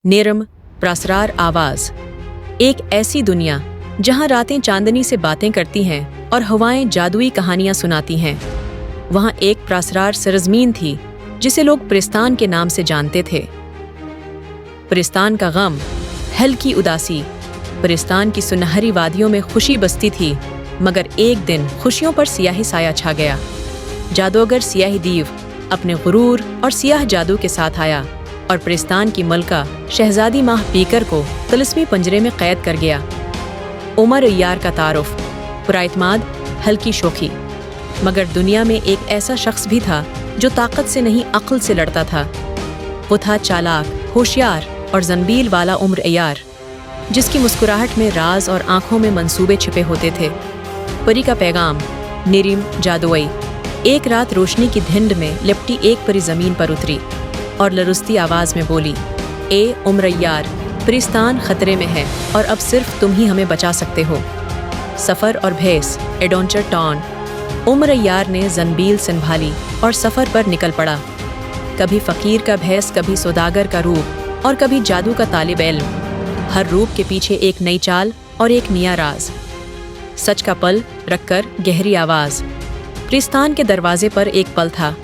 नेरम प्रासरार आवाज। एक ऐसी दुनिया जहां रातें चांदनी से बातें करती हैं और हवाएं जादुई कहानियां सुनाती हैं। वहां एक प्रासरार सरजमीन थी जिसे लोग प्रिस्तान के नाम से जानते थे। प्रिस्तान का गम, हल्की उदासी। प्रिस्तान की सुनहरी वादियों में खुशी बसती थी, मगर एक दिन खुशियों पर सियाही साया छा गया। जादूगर सियाही दीव अपने गुरूर और सियाह जादू के साथ आया और प्रिस्तान की मलका शहजादी माह पीकर को तिलिस्मी पंजरे में कैद कर गया। उमर अय्यार का तारुफ, पुराइतमाद, हल्की शोखी। मगर दुनिया में एक ऐसा शख्स भी था जो ताकत से नहीं अक्ल से लड़ता था। वो था चालाक, होशियार और जंबील वाला उमर अय्यार, जिसकी मुस्कुराहट में राज और आंखों में मंसूबे छिपे होते थे। परी का पैगाम, निरिम जादुई। एक रात रोशनी की धिंड में लिपटी एक परी जमीन पर उतरी और लरुस्ती आवाज में बोली, ए उमर अय्यार, प्रिस्तान खतरे में है और अब सिर्फ तुम ही हमें बचा सकते हो। सफ़र और भैंस, एडवेंचर टॉन। उमर अय्यार ने जंबील संभाली और सफ़र पर निकल पड़ा। कभी फ़कीर का भैंस, कभी सौदागर का रूप और कभी जादू का तालिब इल्म। हर रूप के पीछे एक नई चाल और एक नया राज। सच का पल रखकर गहरी आवाज़। प्रिस्तान के दरवाजे पर एक पल था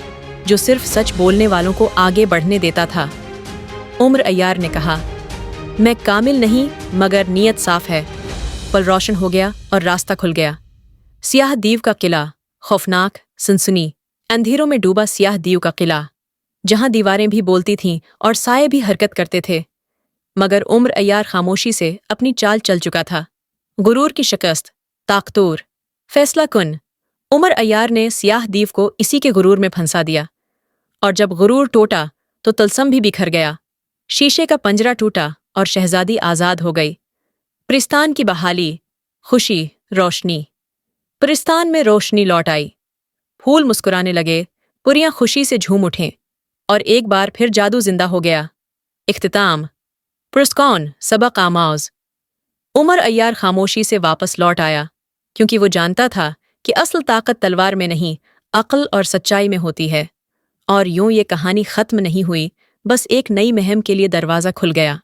जो सिर्फ सच बोलने वालों को आगे बढ़ने देता था। उमर अय्यार ने कहा, मैं कामिल नहीं मगर नीयत साफ है। पल रोशन हो गया और रास्ता खुल गया। सियाह दीव का किला, खौफनाक, सनसनी। अंधेरों में डूबा सियाह दीव का किला, जहां दीवारें भी बोलती थीं और साए भी हरकत करते थे। मगर उमर अय्यार खामोशी से अपनी चाल चल चुका था। गुरूर की शिकस्त, ताकतूर, फैसला कुन। उमर अय्यार ने सियाह दीव को इसी के गुरूर में फंसा दिया, और जब गुरूर टूटा तो तलसम भी बिखर गया। शीशे का पंजरा टूटा और शहजादी आज़ाद हो गई। प्रिस्तान की बहाली, खुशी, रोशनी। प्रिस्तान में रोशनी लौट आई। फूल मुस्कुराने लगे, पुरियां खुशी से झूम उठें, और एक बार फिर जादू जिंदा हो गया। इख्तिताम, प्रिस्कॉन सबक आमाज। उमर अय्यार खामोशी से वापस लौट आया, क्योंकि वो जानता था कि असल ताकत तलवार में नहीं, अक्ल और सच्चाई में होती है। और यूं ये कहानी खत्म नहीं हुई, बस एक नई मुहिम के लिए दरवाज़ा खुल गया।